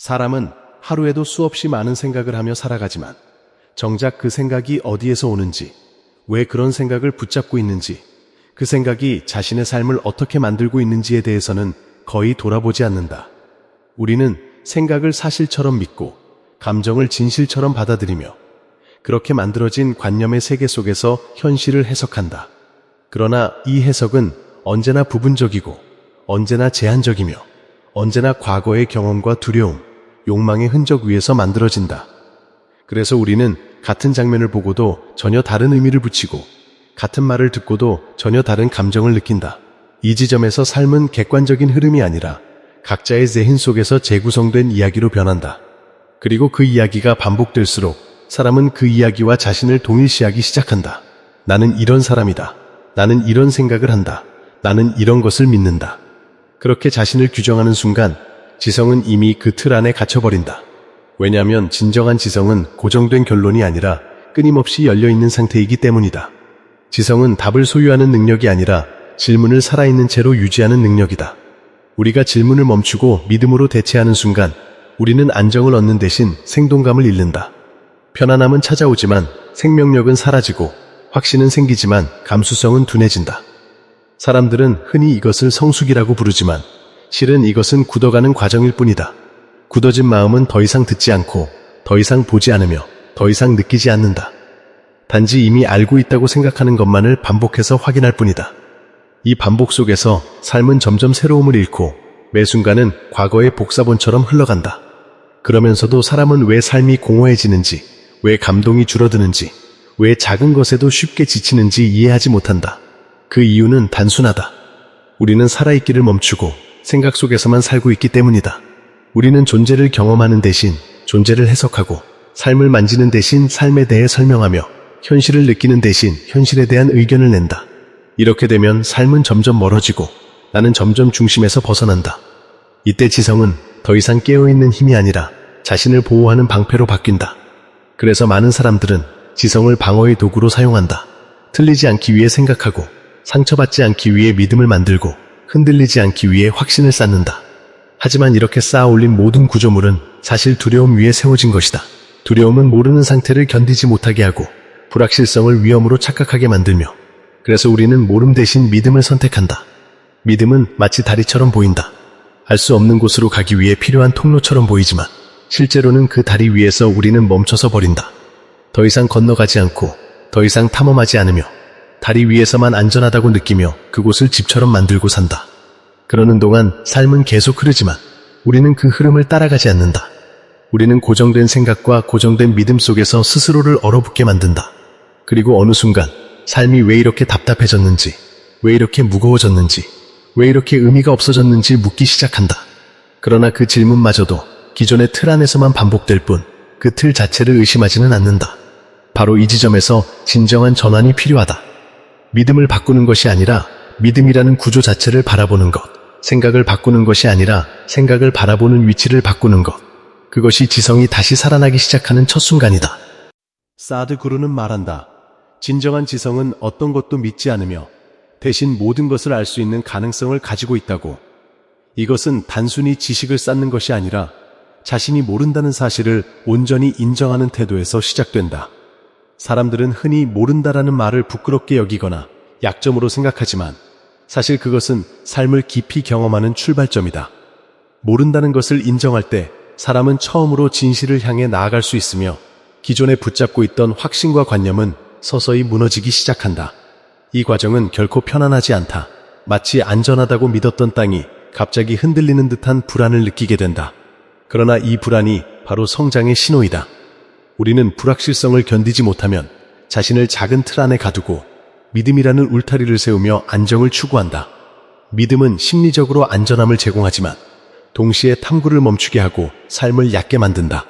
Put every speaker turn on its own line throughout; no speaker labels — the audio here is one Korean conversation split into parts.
사람은 하루에도 수없이 많은 생각을 하며 살아가지만 정작 그 생각이 어디에서 오는지, 왜 그런 생각을 붙잡고 있는지, 그 생각이 자신의 삶을 어떻게 만들고 있는지에 대해서는 거의 돌아보지 않는다. 우리는 생각을 사실처럼 믿고 감정을 진실처럼 받아들이며 그렇게 만들어진 관념의 세계 속에서 현실을 해석한다. 그러나 이 해석은 언제나 부분적이고 언제나 제한적이며 언제나 과거의 경험과 두려움, 욕망의 흔적 위에서 만들어진다. 그래서 우리는 같은 장면을 보고도 전혀 다른 의미를 붙이고 같은 말을 듣고도 전혀 다른 감정을 느낀다. 이 지점에서 삶은 객관적인 흐름이 아니라 각자의 재힌 속에서 재구성된 이야기로 변한다. 그리고 그 이야기가 반복될수록 사람은 그 이야기와 자신을 동일시하기 시작한다. 나는 이런 사람이다. 나는 이런 생각을 한다. 나는 이런 것을 믿는다. 그렇게 자신을 규정하는 순간 지성은 이미 그 틀 안에 갇혀버린다. 왜냐하면 진정한 지성은 고정된 결론이 아니라 끊임없이 열려있는 상태이기 때문이다. 지성은 답을 소유하는 능력이 아니라 질문을 살아있는 채로 유지하는 능력이다. 우리가 질문을 멈추고 믿음으로 대체하는 순간 우리는 안정을 얻는 대신 생동감을 잃는다. 편안함은 찾아오지만 생명력은 사라지고 확신은 생기지만 감수성은 둔해진다. 사람들은 흔히 이것을 성숙이라고 부르지만 실은 이것은 굳어가는 과정일 뿐이다. 굳어진 마음은 더 이상 듣지 않고 더 이상 보지 않으며 더 이상 느끼지 않는다. 단지 이미 알고 있다고 생각하는 것만을 반복해서 확인할 뿐이다. 이 반복 속에서 삶은 점점 새로움을 잃고 매 순간은 과거의 복사본처럼 흘러간다. 그러면서도 사람은 왜 삶이 공허해지는지, 왜 감동이 줄어드는지, 왜 작은 것에도 쉽게 지치는지 이해하지 못한다. 그 이유는 단순하다. 우리는 살아있기를 멈추고 생각 속에서만 살고 있기 때문이다. 우리는 존재를 경험하는 대신 존재를 해석하고 삶을 만지는 대신 삶에 대해 설명하며 현실을 느끼는 대신 현실에 대한 의견을 낸다. 이렇게 되면 삶은 점점 멀어지고 나는 점점 중심에서 벗어난다. 이때 지성은 더 이상 깨어있는 힘이 아니라 자신을 보호하는 방패로 바뀐다. 그래서 많은 사람들은 지성을 방어의 도구로 사용한다. 틀리지 않기 위해 생각하고 상처받지 않기 위해 믿음을 만들고 흔들리지 않기 위해 확신을 쌓는다. 하지만 이렇게 쌓아 올린 모든 구조물은 사실 두려움 위에 세워진 것이다. 두려움은 모르는 상태를 견디지 못하게 하고 불확실성을 위험으로 착각하게 만들며 그래서 우리는 모름 대신 믿음을 선택한다. 믿음은 마치 다리처럼 보인다. 알 수 없는 곳으로 가기 위해 필요한 통로처럼 보이지만 실제로는 그 다리 위에서 우리는 멈춰서 버린다. 더 이상 건너가지 않고 더 이상 탐험하지 않으며 다리 위에서만 안전하다고 느끼며 그곳을 집처럼 만들고 산다. 그러는 동안 삶은 계속 흐르지만 우리는 그 흐름을 따라가지 않는다. 우리는 고정된 생각과 고정된 믿음 속에서 스스로를 얼어붙게 만든다. 그리고 어느 순간 삶이 왜 이렇게 답답해졌는지, 왜 이렇게 무거워졌는지, 왜 이렇게 의미가 없어졌는지 묻기 시작한다. 그러나 그 질문마저도 기존의 틀 안에서만 반복될 뿐 그 틀 자체를 의심하지는 않는다. 바로 이 지점에서 진정한 전환이 필요하다. 믿음을 바꾸는 것이 아니라 믿음이라는 구조 자체를 바라보는 것, 생각을 바꾸는 것이 아니라 생각을 바라보는 위치를 바꾸는 것, 그것이 지성이 다시 살아나기 시작하는 첫 순간이다. 사드구루는 말한다. 진정한 지성은 어떤 것도 믿지 않으며 대신 모든 것을 알 수 있는 가능성을 가지고 있다고. 이것은 단순히 지식을 쌓는 것이 아니라 자신이 모른다는 사실을 온전히 인정하는 태도에서 시작된다. 사람들은 흔히 모른다라는 말을 부끄럽게 여기거나 약점으로 생각하지만 사실 그것은 삶을 깊이 경험하는 출발점이다. 모른다는 것을 인정할 때 사람은 처음으로 진실을 향해 나아갈 수 있으며 기존에 붙잡고 있던 확신과 관념은 서서히 무너지기 시작한다. 이 과정은 결코 편안하지 않다. 마치 안전하다고 믿었던 땅이 갑자기 흔들리는 듯한 불안을 느끼게 된다. 그러나 이 불안이 바로 성장의 신호이다. 우리는 불확실성을 견디지 못하면 자신을 작은 틀 안에 가두고 믿음이라는 울타리를 세우며 안정을 추구한다. 믿음은 심리적으로 안전함을 제공하지만 동시에 탐구를 멈추게 하고 삶을 얕게 만든다.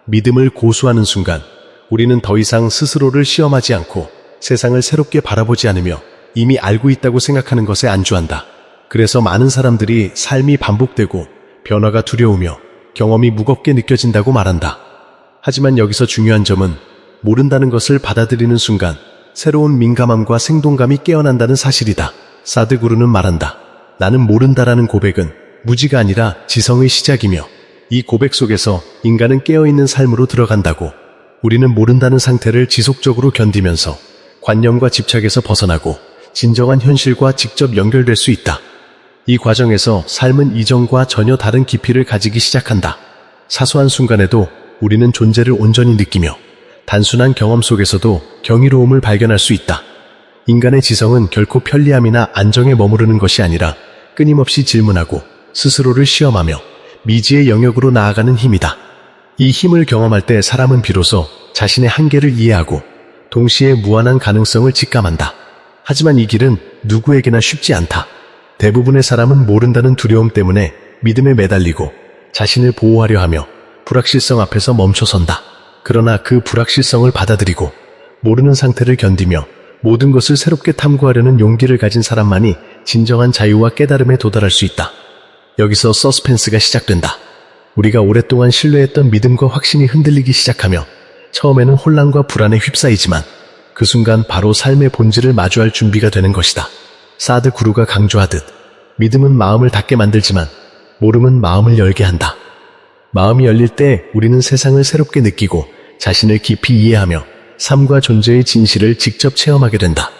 믿음을 고수하는 순간 우리는 더 이상 스스로를 시험하지 않고 세상을 새롭게 바라보지 않으며 이미 알고 있다고 생각하는 것에 안주한다. 그래서 많은 사람들이 삶이 반복되고 변화가 두려우며 경험이 무겁게 느껴진다고 말한다. 하지만 여기서 중요한 점은 모른다는 것을 받아들이는 순간 새로운 민감함과 생동감이 깨어난다는 사실이다. 사드구루는 말한다. 나는 모른다라는 고백은 무지가 아니라 지성의 시작이며 이 고백 속에서 인간은 깨어있는 삶으로 들어간다고. 우리는 모른다는 상태를 지속적으로 견디면서 관념과 집착에서 벗어나고 진정한 현실과 직접 연결될 수 있다. 이 과정에서 삶은 이전과 전혀 다른 깊이를 가지기 시작한다. 사소한 순간에도 우리는 존재를 온전히 느끼며 단순한 경험 속에서도 경이로움을 발견할 수 있다. 인간의 지성은 결코 편리함이나 안정에 머무르는 것이 아니라 끊임없이 질문하고 스스로를 시험하며 미지의 영역으로 나아가는 힘이다. 이 힘을 경험할 때 사람은 비로소 자신의 한계를 이해하고 동시에 무한한 가능성을 직감한다. 하지만 이 길은 누구에게나 쉽지 않다. 대부분의 사람은 모른다는 두려움 때문에 믿음에 매달리고 자신을 보호하려 하며 불확실성 앞에서 멈춰선다. 그러나 그 불확실성을 받아들이고 모르는 상태를 견디며 모든 것을 새롭게 탐구하려는 용기를 가진 사람만이 진정한 자유와 깨달음에 도달할 수 있다. 여기서 서스펜스가 시작된다. 우리가 오랫동안 신뢰했던 믿음과 확신이 흔들리기 시작하며 처음에는 혼란과 불안에 휩싸이지만 그 순간 바로 삶의 본질을 마주할 준비가 되는 것이다. 사드 구루가 강조하듯 믿음은 마음을 닫게 만들지만 모름은 마음을 열게 한다. 마음이 열릴 때 우리는 세상을 새롭게 느끼고 자신을 깊이 이해하며 삶과 존재의 진실을 직접 체험하게 된다.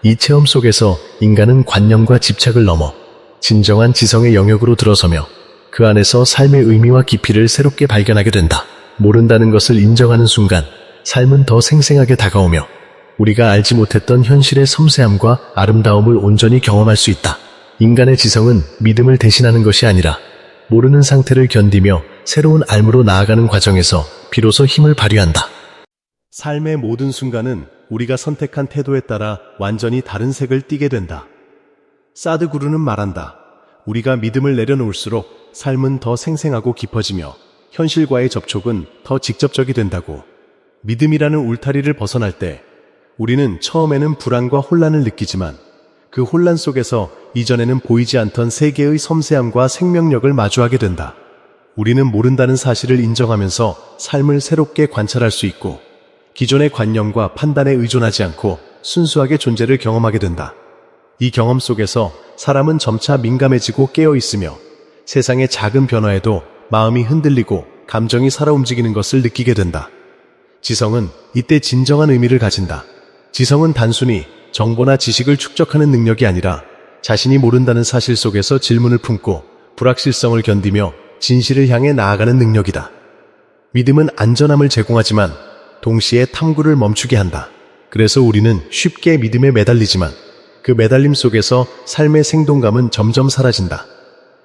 이 체험 속에서 인간은 관념과 집착을 넘어 진정한 지성의 영역으로 들어서며 그 안에서 삶의 의미와 깊이를 새롭게 발견하게 된다. 모른다는 것을 인정하는 순간 삶은 더 생생하게 다가오며 우리가 알지 못했던 현실의 섬세함과 아름다움을 온전히 경험할 수 있다. 인간의 지성은 믿음을 대신하는 것이 아니라 모르는 상태를 견디며 새로운 알무로 나아가는 과정에서 비로소 힘을 발휘한다. 삶의 모든 순간은 우리가 선택한 태도에 따라 완전히 다른 색을 띠게 된다. 사드 구루는 말한다. 우리가 믿음을 내려놓을수록 삶은 더 생생하고 깊어지며 현실과의 접촉은 더 직접적이 된다고. 믿음이라는 울타리를 벗어날 때 우리는 처음에는 불안과 혼란을 느끼지만 그 혼란 속에서 이전에는 보이지 않던 세계의 섬세함과 생명력을 마주하게 된다. 우리는 모른다는 사실을 인정하면서 삶을 새롭게 관찰할 수 있고 기존의 관념과 판단에 의존하지 않고 순수하게 존재를 경험하게 된다. 이 경험 속에서 사람은 점차 민감해지고 깨어있으며 세상의 작은 변화에도 마음이 흔들리고 감정이 살아 움직이는 것을 느끼게 된다. 지성은 이때 진정한 의미를 가진다. 지성은 단순히 정보나 지식을 축적하는 능력이 아니라 자신이 모른다는 사실 속에서 질문을 품고 불확실성을 견디며 진실을 향해 나아가는 능력이다. 믿음은 안전함을 제공하지만 동시에 탐구를 멈추게 한다. 그래서 우리는 쉽게 믿음에 매달리지만 그 매달림 속에서 삶의 생동감은 점점 사라진다.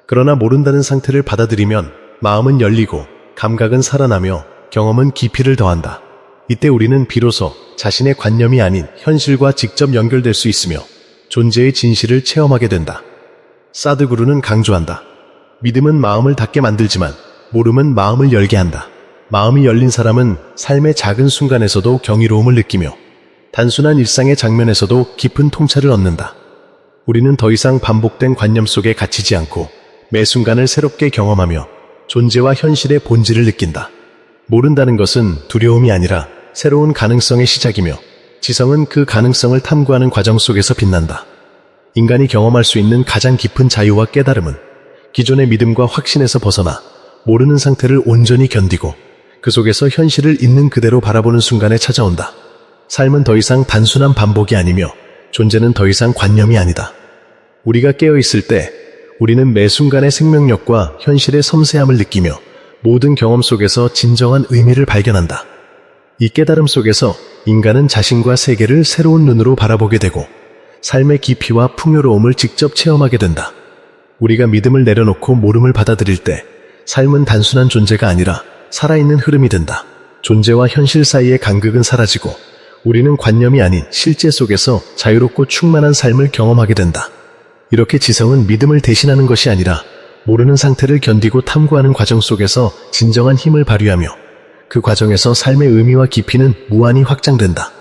그러나 모른다는 상태를 받아들이면 마음은 열리고 감각은 살아나며 경험은 깊이를 더한다. 이때 우리는 비로소 자신의 관념이 아닌 현실과 직접 연결될 수 있으며 존재의 진실을 체험하게 된다. 사드 구루는 강조한다. 믿음은 마음을 닫게 만들지만 모름은 마음을 열게 한다. 마음이 열린 사람은 삶의 작은 순간에서도 경이로움을 느끼며 단순한 일상의 장면에서도 깊은 통찰을 얻는다. 우리는 더 이상 반복된 관념 속에 갇히지 않고 매 순간을 새롭게 경험하며 존재와 현실의 본질을 느낀다. 모른다는 것은 두려움이 아니라 새로운 가능성의 시작이며 지성은 그 가능성을 탐구하는 과정 속에서 빛난다. 인간이 경험할 수 있는 가장 깊은 자유와 깨달음은 기존의 믿음과 확신에서 벗어나 모르는 상태를 온전히 견디고 그 속에서 현실을 있는 그대로 바라보는 순간에 찾아온다. 삶은 더 이상 단순한 반복이 아니며 존재는 더 이상 관념이 아니다. 우리가 깨어있을 때 우리는 매 순간의 생명력과 현실의 섬세함을 느끼며 모든 경험 속에서 진정한 의미를 발견한다. 이 깨달음 속에서 인간은 자신과 세계를 새로운 눈으로 바라보게 되고 삶의 깊이와 풍요로움을 직접 체험하게 된다. 우리가 믿음을 내려놓고 모름을 받아들일 때 삶은 단순한 존재가 아니라 살아있는 흐름이 된다. 존재와 현실 사이의 간극은 사라지고 우리는 관념이 아닌 실제 속에서 자유롭고 충만한 삶을 경험하게 된다. 이렇게 지성은 믿음을 대신하는 것이 아니라 모르는 상태를 견디고 탐구하는 과정 속에서 진정한 힘을 발휘하며 그 과정에서 삶의 의미와 깊이는 무한히 확장된다.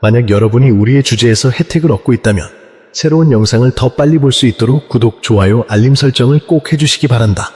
만약 여러분이 우리의 주제에서 혜택을 얻고 있다면 새로운 영상을 더 빨리 볼 수 있도록 구독, 좋아요, 알림 설정을 꼭 해주시기 바란다.